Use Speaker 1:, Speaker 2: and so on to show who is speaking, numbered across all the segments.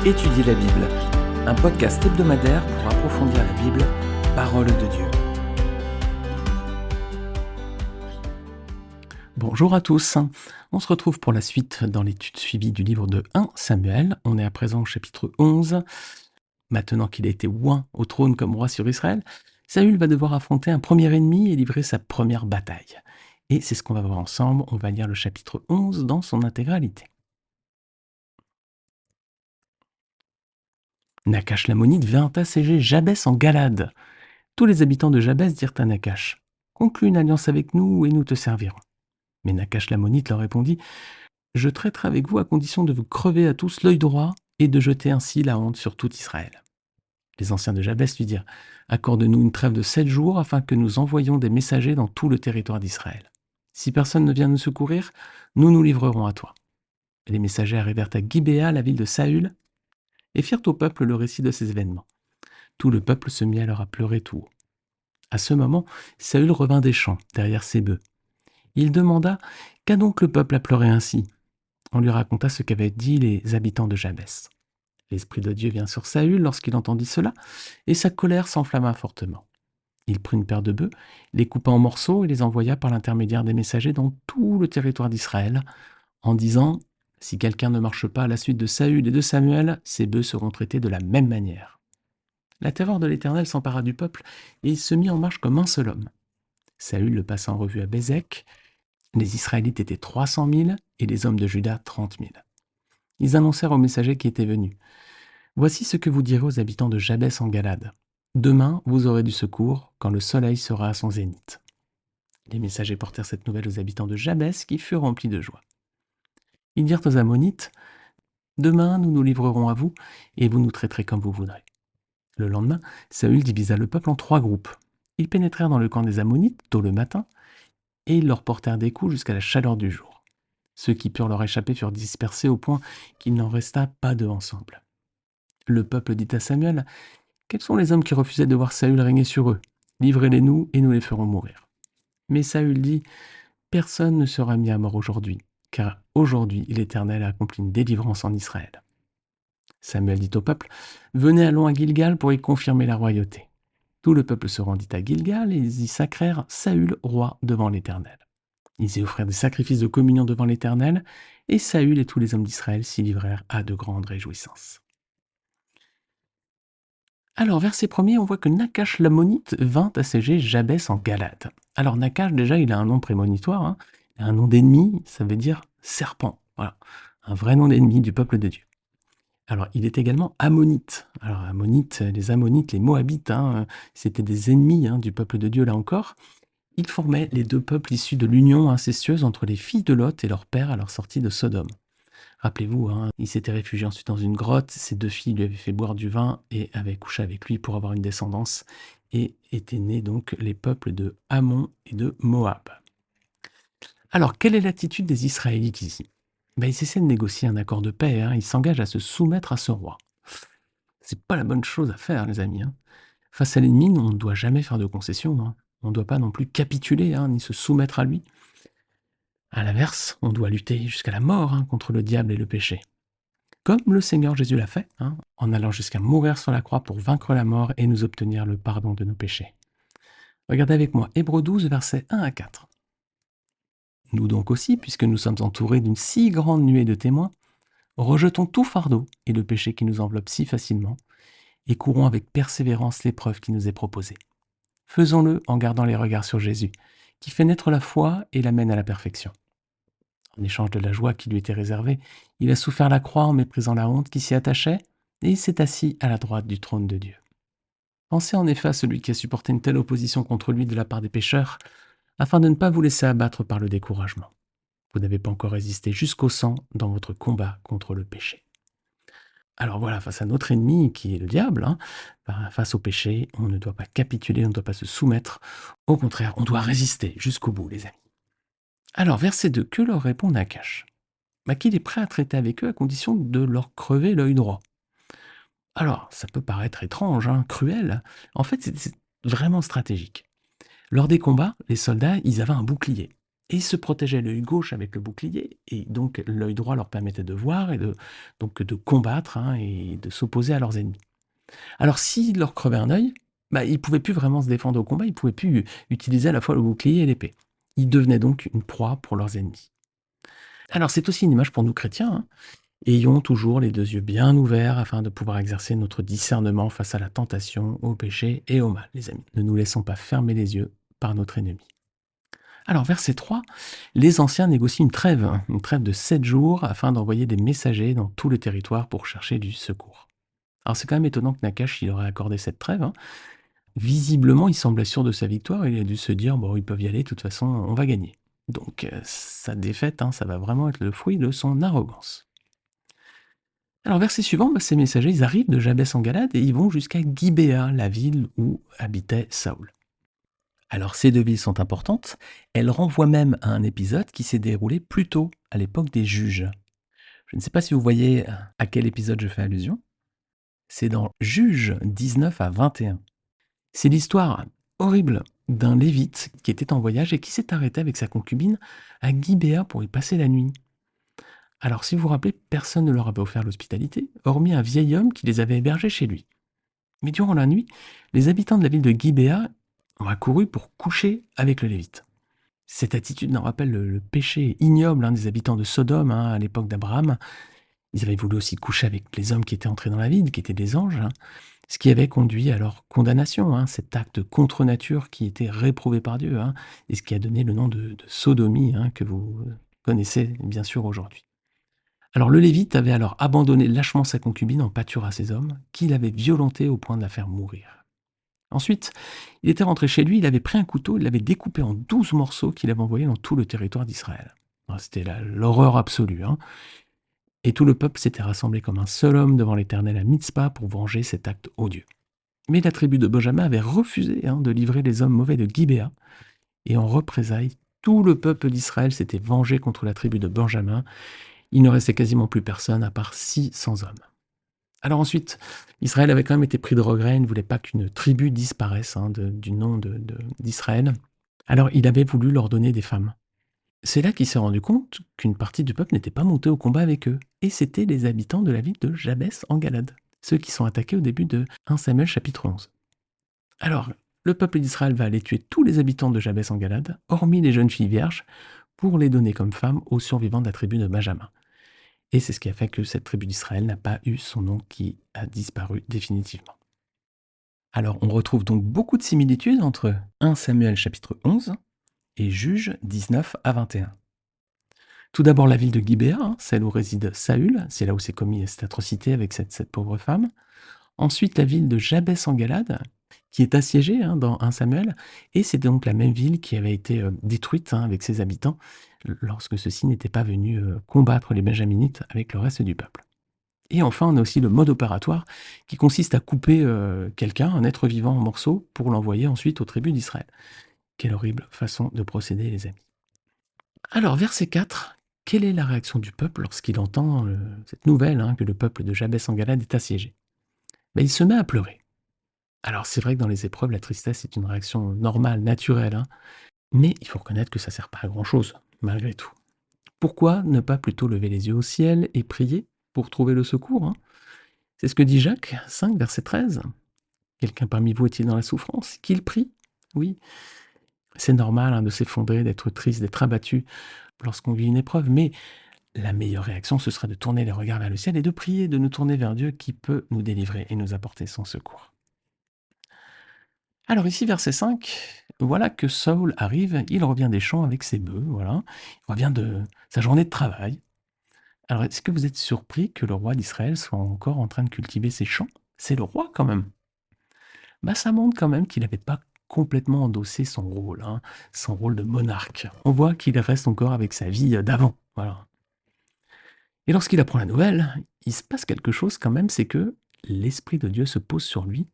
Speaker 1: Étudier la Bible, un podcast hebdomadaire pour approfondir la Bible, parole de Dieu.
Speaker 2: Bonjour à tous, on se retrouve pour la suite dans l'étude suivie du livre de 1 Samuel. On est à présent au chapitre 11. Maintenant qu'il a été oint au trône comme roi sur Israël, Saül va devoir affronter un premier ennemi et livrer sa première bataille. Et c'est ce qu'on va voir ensemble, on va lire le chapitre 11 dans son intégralité. Nakash l'ammonite vint assiéger Jabès en Galade. Tous les habitants de Jabès dirent à Nakash, « Conclus une alliance avec nous et nous te servirons. » Mais Nakash l'ammonite leur répondit, « Je traiterai avec vous à condition de vous crever à tous l'œil droit et de jeter ainsi la honte sur tout Israël. » Les anciens de Jabès lui dirent, « Accorde-nous une trêve de 7 jours afin que nous envoyions des messagers dans tout le territoire d'Israël. Si personne ne vient nous secourir, nous nous livrerons à toi. » Les messagers arrivèrent à Gibéa, la ville de Saül, et firent au peuple le récit de ces événements. Tout le peuple se mit alors à pleurer tout haut. À ce moment, Saül revint des champs, derrière ses bœufs. Il demanda, « Qu'a donc le peuple à pleurer ainsi ?» On lui raconta ce qu'avaient dit les habitants de Jabès. L'Esprit de Dieu vient sur Saül lorsqu'il entendit cela, et sa colère s'enflamma fortement. Il prit une paire de bœufs, les coupa en morceaux et les envoya par l'intermédiaire des messagers dans tout le territoire d'Israël, en disant, « Si quelqu'un ne marche pas à la suite de Saül et de Samuel, ces bœufs seront traités de la même manière. » La terreur de l'Éternel s'empara du peuple, et il se mit en marche comme un seul homme. Saül le passa en revue à Bézek. Les Israélites étaient 300 000 et les hommes de Juda 30 000. Ils annoncèrent aux messagers qui étaient venus, « Voici ce que vous direz aux habitants de Jabès en Galade. Demain, vous aurez du secours quand le soleil sera à son zénith. » Les messagers portèrent cette nouvelle aux habitants de Jabès qui furent remplis de joie. Ils dirent aux Ammonites, « Demain, nous nous livrerons à vous et vous nous traiterez comme vous voudrez. » Le lendemain, Saül divisa le peuple en 3 groupes. Ils pénétrèrent dans le camp des Ammonites tôt le matin et ils leur portèrent des coups jusqu'à la chaleur du jour. Ceux qui purent leur échapper furent dispersés au point qu'il n'en resta pas 2 ensemble. Le peuple dit à Samuel, « Quels sont les hommes qui refusaient de voir Saül régner sur eux? Livrez-les-nous et nous les ferons mourir. » Mais Saül dit, « Personne ne sera mis à mort aujourd'hui, car aujourd'hui l'Éternel a accompli une délivrance en Israël. » Samuel dit au peuple, « Venez, allons à Gilgal pour y confirmer la royauté. » Tout le peuple se rendit à Gilgal et ils y sacrèrent Saül roi devant l'Éternel. Ils y offrirent des sacrifices de communion devant l'Éternel, et Saül et tous les hommes d'Israël s'y livrèrent à de grandes réjouissances. Alors, verset 1er, on voit que Nakash l'ammonite vint assiéger Jabès en Galade. Alors Nakash, déjà, il a un nom prémonitoire, hein. Il a un nom d'ennemi, ça veut dire serpent. Voilà, un vrai nom d'ennemi du peuple de Dieu. Alors, il est également ammonite. Alors, les ammonites, les moabites, hein, c'était des ennemis du peuple de Dieu, là encore. Ils formaient les 2 peuples issus de l'union incestueuse entre les filles de Lot et leur père à leur sortie de Sodome. Rappelez-vous, il s'était réfugié ensuite dans une grotte, ses 2 filles lui avaient fait boire du vin et avaient couché avec lui pour avoir une descendance, et étaient nés donc les peuples de Ammon et de Moab. Alors, quelle est l'attitude des Israélites ici ? Ils essaient de négocier un accord de paix, ils s'engagent à se soumettre à ce roi. C'est pas la bonne chose à faire, les amis. Face à l'ennemi, on ne doit jamais faire de concessions. On ne doit pas non plus capituler, ni se soumettre à lui. À l'inverse, on doit lutter jusqu'à la mort contre le diable et le péché. Comme le Seigneur Jésus l'a fait, en allant jusqu'à mourir sur la croix pour vaincre la mort et nous obtenir le pardon de nos péchés. Regardez avec moi Hébreux 12, versets 1 à 4. Nous donc aussi, puisque nous sommes entourés d'une si grande nuée de témoins, rejetons tout fardeau et le péché qui nous enveloppe si facilement, et courons avec persévérance l'épreuve qui nous est proposée. Faisons-le en gardant les regards sur Jésus, qui fait naître la foi et l'amène à la perfection. En échange de la joie qui lui était réservée, il a souffert la croix en méprisant la honte qui s'y attachait, et il s'est assis à la droite du trône de Dieu. Pensez en effet à celui qui a supporté une telle opposition contre lui de la part des pécheurs, afin de ne pas vous laisser abattre par le découragement. Vous n'avez pas encore résisté jusqu'au sang dans votre combat contre le péché. Alors voilà, face à notre ennemi qui est le diable, face au péché, on ne doit pas capituler, on ne doit pas se soumettre. Au contraire, on doit résister jusqu'au bout, les amis. Alors, verset 2, que leur répond Nakash ? Qu'il est prêt à traiter avec eux à condition de leur crever l'œil droit. Alors, ça peut paraître étrange, cruel. En fait, c'est vraiment stratégique. Lors des combats, les soldats, ils avaient un bouclier. Et ils se protégeaient l'œil gauche avec le bouclier, et donc l'œil droit leur permettait de voir et de combattre, hein, et de s'opposer à leurs ennemis. Alors s'il leur crevait un œil, bah, ils ne pouvaient plus vraiment se défendre au combat, ils ne pouvaient plus utiliser à la fois le bouclier et l'épée. Ils devenaient donc une proie pour leurs ennemis. Alors c'est aussi une image pour nous chrétiens, hein. Ayons toujours les deux yeux bien ouverts afin de pouvoir exercer notre discernement face à la tentation, au péché et au mal, les amis. Ne nous laissons pas fermer les yeux par notre ennemi. Alors, verset 3, les anciens négocient une trêve de 7 jours afin d'envoyer des messagers dans tout le territoire pour chercher du secours. Alors, c'est quand même étonnant que Nakash il aurait accordé cette trêve, hein. Visiblement, il semblait sûr de sa victoire et il a dû se dire bon, ils peuvent y aller, de toute façon, on va gagner. Donc, sa défaite, hein, ça va vraiment être le fruit de son arrogance. Alors, verset suivant, ces messagers, ils arrivent de Jabès en Galade et ils vont jusqu'à Gibéa, la ville où habitait Saoul. Alors ces deux villes sont importantes, elles renvoient même à un épisode qui s'est déroulé plus tôt, à l'époque des juges. Je ne sais pas si vous voyez à quel épisode je fais allusion. C'est dans Juges 19 à 21. C'est l'histoire horrible d'un lévite qui était en voyage et qui s'est arrêté avec sa concubine à Gibéa pour y passer la nuit. Alors si vous vous rappelez, personne ne leur avait offert l'hospitalité, hormis un vieil homme qui les avait hébergés chez lui. Mais durant la nuit, les habitants de la ville de Gibéa ont accouru pour coucher avec le lévite. Cette attitude nous rappelle le péché ignoble, hein, des habitants de Sodome, hein, à l'époque d'Abraham. Ils avaient voulu aussi coucher avec les hommes qui étaient entrés dans la ville, qui étaient des anges, hein, ce qui avait conduit à leur condamnation, hein, cet acte contre nature qui était réprouvé par Dieu, hein, et ce qui a donné le nom de sodomie, hein, que vous connaissez bien sûr aujourd'hui. Alors le Lévite avait alors abandonné lâchement sa concubine en pâture à ces hommes, qu'il avait violentés au point de la faire mourir. Ensuite, il était rentré chez lui, il avait pris un couteau, il l'avait découpé en 12 morceaux qu'il avait envoyés dans tout le territoire d'Israël. C'était l'horreur absolue, hein. Et tout le peuple s'était rassemblé comme un seul homme devant l'Éternel à Mitzpah pour venger cet acte odieux. Mais la tribu de Benjamin avait refusé, hein, de livrer les hommes mauvais de Gibéa, et en représailles, tout le peuple d'Israël s'était vengé contre la tribu de Benjamin. Il ne restait quasiment plus personne à part 600 hommes. Alors ensuite, Israël avait quand même été pris de regret, il ne voulait pas qu'une tribu disparaisse, hein, du nom d'Israël. Alors il avait voulu leur donner des femmes. C'est là qu'il s'est rendu compte qu'une partie du peuple n'était pas montée au combat avec eux. Et c'était les habitants de la ville de Jabès en Galade, ceux qui sont attaqués au début de 1 Samuel chapitre 11. Alors, le peuple d'Israël va aller tuer tous les habitants de Jabès en Galade, hormis les jeunes filles vierges, pour les donner comme femmes aux survivants de la tribu de Benjamin. Et c'est ce qui a fait que cette tribu d'Israël n'a pas eu son nom qui a disparu définitivement. Alors on retrouve donc beaucoup de similitudes entre 1 Samuel chapitre 11 et Juges 19 à 21. Tout d'abord la ville de Gibéa, hein, celle où réside Saül, c'est là où s'est commis cette atrocité avec cette pauvre femme. Ensuite la ville de Jabès en Galade, qui est assiégée, hein, dans 1 Samuel, et c'est donc la même ville qui avait été détruite, hein, avec ses habitants, lorsque ceux-ci n'étaient pas venus combattre les Benjaminites avec le reste du peuple. Et enfin, on a aussi le mode opératoire qui consiste à couper quelqu'un, un être vivant, en morceaux pour l'envoyer ensuite aux tribus d'Israël. Quelle horrible façon de procéder, les amis. Alors, verset 4, quelle est la réaction du peuple lorsqu'il entend cette nouvelle, hein, que le peuple de Jabès en Galade est assiégé? Il se met à pleurer. Alors, c'est vrai que dans les épreuves, la tristesse est une réaction normale, naturelle, hein, mais il faut reconnaître que ça ne sert pas à grand-chose, malgré tout. Pourquoi ne pas plutôt lever les yeux au ciel et prier pour trouver le secours, hein? C'est ce que dit Jacques 5, verset 13. Quelqu'un parmi vous est-il dans la souffrance? Qu'il prie? Oui, c'est normal, hein, de s'effondrer, d'être triste, d'être abattu lorsqu'on vit une épreuve, mais la meilleure réaction, ce serait de tourner les regards vers le ciel et de prier, de nous tourner vers Dieu qui peut nous délivrer et nous apporter son secours. Alors ici, verset 5, voilà que Saül arrive, il revient des champs avec ses bœufs, voilà, il revient de sa journée de travail. Alors est-ce que vous êtes surpris que le roi d'Israël soit encore en train de cultiver ses champs? C'est le roi quand même. Ça montre quand même qu'il n'avait pas complètement endossé son rôle, hein, son rôle de monarque. On voit qu'il reste encore avec sa vie d'avant, voilà. Et lorsqu'il apprend la nouvelle, il se passe quelque chose quand même, c'est que l'Esprit de Dieu se pose sur lui,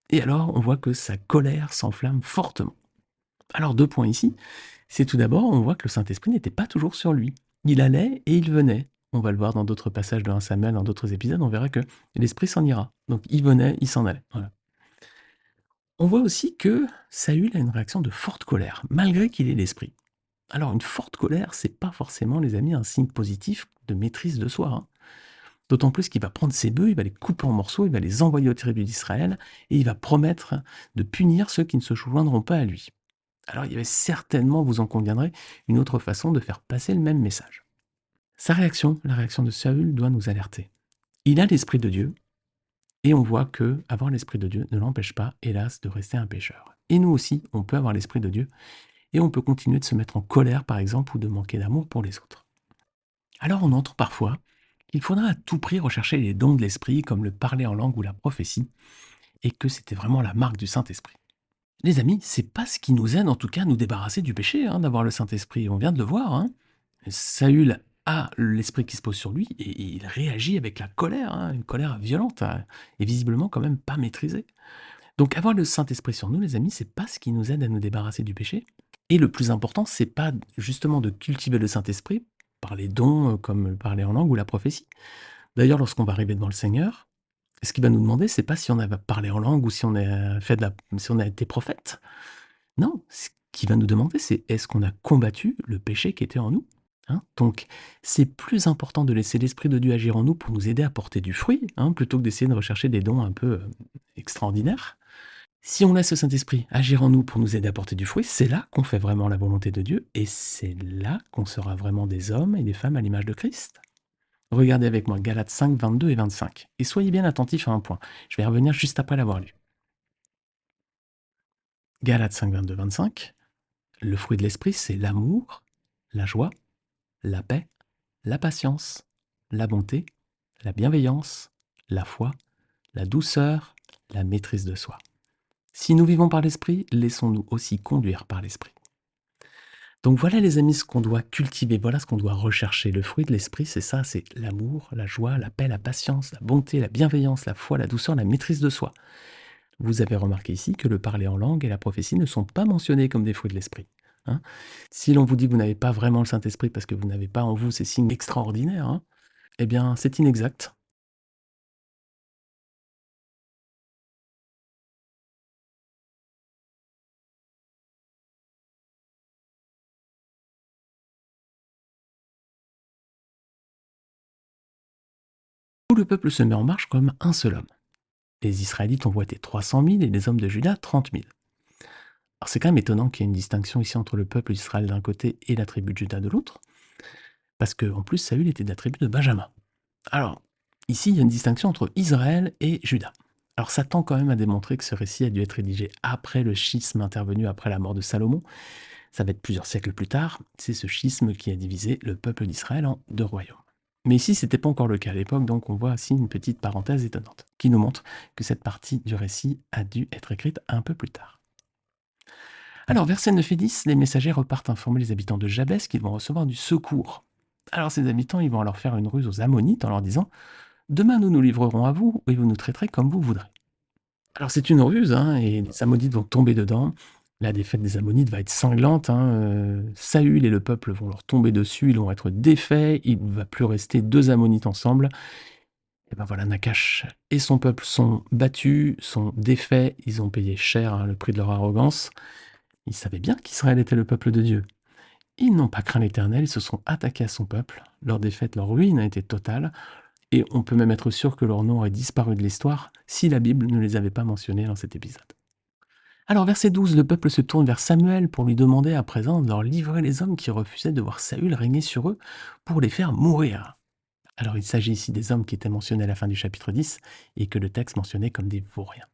Speaker 2: et alors on voit que sa colère s'enflamme fortement. Alors 2 points ici, c'est tout d'abord, on voit que le Saint-Esprit n'était pas toujours sur lui. Il allait et il venait. On va le voir dans d'autres passages de 1 Samuel, dans d'autres épisodes, on verra que l'Esprit s'en ira. Donc il venait, il s'en allait. Voilà. On voit aussi que Saül a une réaction de forte colère, malgré qu'il ait l'Esprit. Alors une forte colère, c'est pas forcément, les amis, un signe positif de maîtrise de soi, hein. D'autant plus qu'il va prendre ses bœufs, il va les couper en morceaux, il va les envoyer aux tribus d'Israël et il va promettre de punir ceux qui ne se joindront pas à lui. Alors il y avait certainement, vous en conviendrez, une autre façon de faire passer le même message. Sa réaction, la réaction de Saül, doit nous alerter. Il a l'Esprit de Dieu, et on voit que avoir l'Esprit de Dieu ne l'empêche pas, hélas, de rester un pécheur. Et nous aussi, on peut avoir l'Esprit de Dieu, et on peut continuer de se mettre en colère, par exemple, ou de manquer d'amour pour les autres. Alors on entend parfois qu'il faudra à tout prix rechercher les dons de l'Esprit, comme le parler en langue ou la prophétie, et que c'était vraiment la marque du Saint-Esprit. Les amis, c'est pas ce qui nous aide en tout cas à nous débarrasser du péché, hein, d'avoir le Saint-Esprit. On vient de le voir, hein. Saül a l'esprit qui se pose sur lui et il réagit avec la colère, hein, une colère violente, hein, et visiblement quand même pas maîtrisée. Donc avoir le Saint-Esprit sur nous, les amis, c'est pas ce qui nous aide à nous débarrasser du péché. Et le plus important, c'est pas justement de cultiver le Saint-Esprit par les dons comme parler en langue ou la prophétie. D'ailleurs, lorsqu'on va arriver devant le Seigneur, ce qu'il va nous demander, c'est pas si on a parlé en langue ou si on a si on a été prophète. Non, ce qu'il va nous demander, c'est est-ce qu'on a combattu le péché qui était en nous, hein? Donc, c'est plus important de laisser l'Esprit de Dieu agir en nous pour nous aider à porter du fruit, hein, plutôt que d'essayer de rechercher des dons un peu extraordinaires. Si on laisse le Saint-Esprit agir en nous pour nous aider à porter du fruit, c'est là qu'on fait vraiment la volonté de Dieu et c'est là qu'on sera vraiment des hommes et des femmes à l'image de Christ. Regardez avec moi Galates 5, 22 et 25. Et soyez bien attentifs à un point. Je vais y revenir juste après l'avoir lu. Galates 5, 22, 25. Le fruit de l'esprit, c'est l'amour, la joie, la paix, la patience, la bonté, la bienveillance, la foi, la douceur, la maîtrise de soi. Si nous vivons par l'esprit, laissons-nous aussi conduire par l'esprit. Donc voilà les amis ce qu'on doit cultiver, voilà ce qu'on doit rechercher. Le fruit de l'esprit, c'est ça, c'est l'amour, la joie, la paix, la patience, la bonté, la bienveillance, la foi, la douceur, la maîtrise de soi. Vous avez remarqué ici que le parler en langue et la prophétie ne sont pas mentionnés comme des fruits de l'esprit, hein. Si l'on vous dit que vous n'avez pas vraiment le Saint-Esprit parce que vous n'avez pas en vous ces signes extraordinaires, hein, eh bien c'est inexact. Tout le peuple se met en marche comme un seul homme. Les Israélites ont voté 300 000 et les hommes de Juda 30 000. Alors c'est quand même étonnant qu'il y ait une distinction ici entre le peuple d'Israël d'un côté et la tribu de Juda de l'autre, parce qu'en plus Saül était de la tribu de Benjamin. Alors, ici il y a une distinction entre Israël et Juda. Alors ça tend quand même à démontrer que ce récit a dû être rédigé après le schisme intervenu après la mort de Salomon. Ça va être plusieurs siècles plus tard. C'est ce schisme qui a divisé le peuple d'Israël en deux royaumes. Mais ici, ce n'était pas encore le cas à l'époque, donc on voit ici une petite parenthèse étonnante qui nous montre que cette partie du récit a dû être écrite un peu plus tard. Alors, versets 9 et 10, les messagers repartent informer les habitants de Jabès qu'ils vont recevoir du secours. Alors, ces habitants, ils vont alors faire une ruse aux Ammonites en leur disant « Demain, nous nous livrerons à vous et vous nous traiterez comme vous voudrez. » Alors, c'est une ruse, hein, et les Ammonites vont tomber dedans. La défaite des Ammonites va être cinglante, hein. Saül et le peuple vont leur tomber dessus, ils vont être défaits, il ne va plus rester deux Ammonites ensemble. Et ben voilà, Nakash et son peuple sont battus, sont défaits, ils ont payé cher, hein, le prix de leur arrogance. Ils savaient bien qu'Israël était le peuple de Dieu. Ils n'ont pas craint l'Éternel, ils se sont attaqués à son peuple. Leur défaite, leur ruine a été totale. Et on peut même être sûr que leur nom aurait disparu de l'histoire si la Bible ne les avait pas mentionnés dans cet épisode. Alors, verset 12, le peuple se tourne vers Samuel pour lui demander à présent de leur livrer les hommes qui refusaient de voir Saül régner sur eux pour les faire mourir. Alors, il s'agit ici des hommes qui étaient mentionnés à la fin du chapitre 10 et que le texte mentionnait comme des vauriens.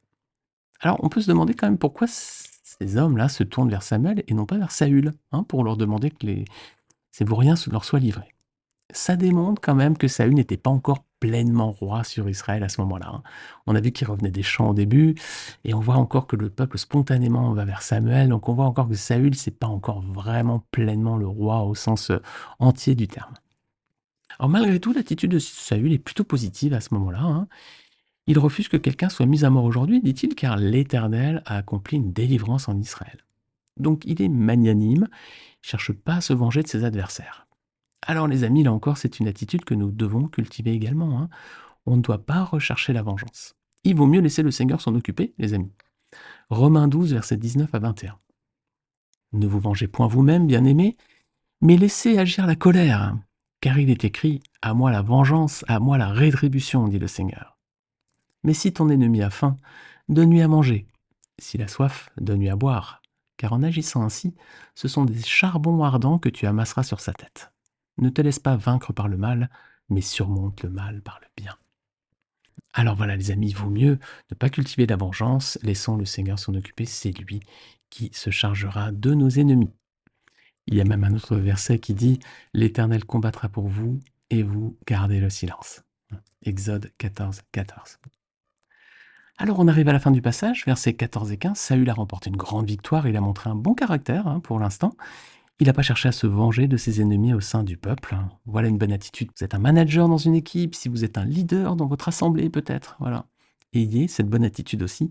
Speaker 2: Alors, on peut se demander quand même pourquoi ces hommes-là se tournent vers Samuel et non pas vers Saül, hein, pour leur demander que ces vauriens leur soient livrés. Ça démontre quand même que Saül n'était pas encore pleinement roi sur Israël à ce moment-là, hein. On a vu qu'il revenait des champs au début, et on voit encore que le peuple spontanément va vers Samuel, donc on voit encore que Saül, c'est pas encore vraiment pleinement le roi au sens entier du terme. Alors malgré tout, l'attitude de Saül est plutôt positive à ce moment-là, hein. Il refuse que quelqu'un soit mis à mort aujourd'hui, dit-il, car l'Éternel a accompli une délivrance en Israël. Donc il est magnanime, il cherche pas à se venger de ses adversaires. Alors les amis, là encore, c'est une attitude que nous devons cultiver également, hein. On ne doit pas rechercher la vengeance. Il vaut mieux laisser le Seigneur s'en occuper, les amis. Romains 12, versets 19 à 21. Ne vous vengez point vous-même, bien-aimés, Mais laissez agir la colère, car il est écrit « À moi la vengeance, à moi la rétribution, dit le Seigneur. » Mais si ton ennemi a faim, donne-lui à manger. S'il a soif, donne-lui à boire. Car en agissant ainsi, ce sont des charbons ardents que tu amasseras sur sa tête. Ne te laisse pas vaincre par le mal, mais surmonte le mal par le bien. Alors voilà les amis, il vaut mieux ne pas cultiver la vengeance, laissons le Seigneur s'en occuper, c'est lui qui se chargera de nos ennemis. Il y a même un autre verset qui dit « L'Éternel combattra pour vous, et vous gardez le silence ». Exode 14, 14. Alors on arrive à la fin du passage, versets 14 et 15. Saül a remporté une grande victoire, il a montré un bon caractère pour l'instant. Il n'a pas cherché à se venger de ses ennemis au sein du peuple. Voilà une bonne attitude. Vous êtes un manager dans une équipe, si vous êtes un leader dans votre assemblée peut-être. Voilà. Ayez cette bonne attitude aussi,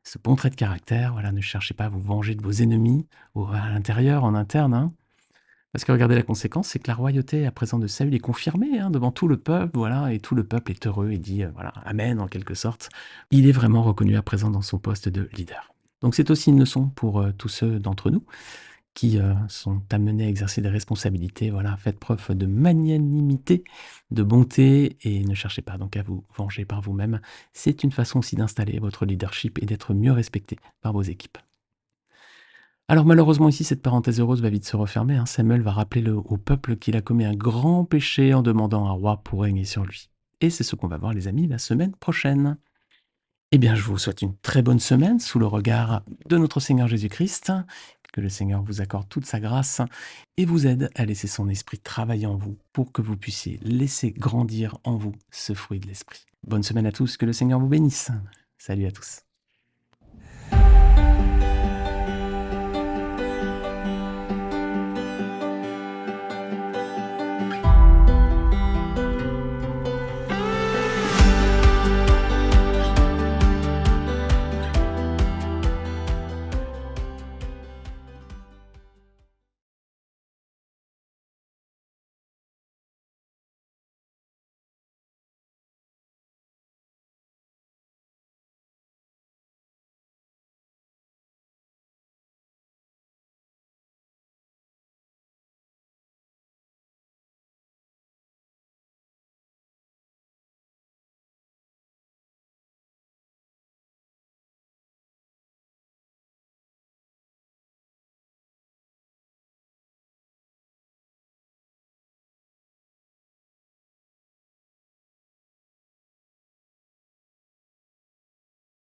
Speaker 2: ce bon trait de caractère. Voilà, ne cherchez pas à vous venger de vos ennemis, ou à l'intérieur, en interne. Parce que regardez la conséquence, c'est que la royauté à présent de Saül est confirmée devant tout le peuple, voilà, et tout le peuple est heureux et dit voilà, Amen en quelque sorte. Il est vraiment reconnu à présent dans son poste de leader. Donc c'est aussi une leçon pour tous ceux d'entre nous qui sont amenés à exercer des responsabilités. Voilà, faites preuve de magnanimité, de bonté et ne cherchez pas donc à vous venger par vous-même. C'est une façon aussi d'installer votre leadership et d'être mieux respecté par vos équipes. Alors malheureusement ici, cette parenthèse heureuse va vite se refermer. Samuel va rappeler au peuple qu'il a commis un grand péché en demandant un roi pour régner sur lui. Et c'est ce qu'on va voir les amis la semaine prochaine. Eh bien, je vous souhaite une très bonne semaine sous le regard de notre Seigneur Jésus-Christ. Que le Seigneur vous accorde toute sa grâce et vous aide à laisser son esprit travailler en vous pour que vous puissiez laisser grandir en vous ce fruit de l'esprit. Bonne semaine à tous, que le Seigneur vous bénisse. Salut à tous.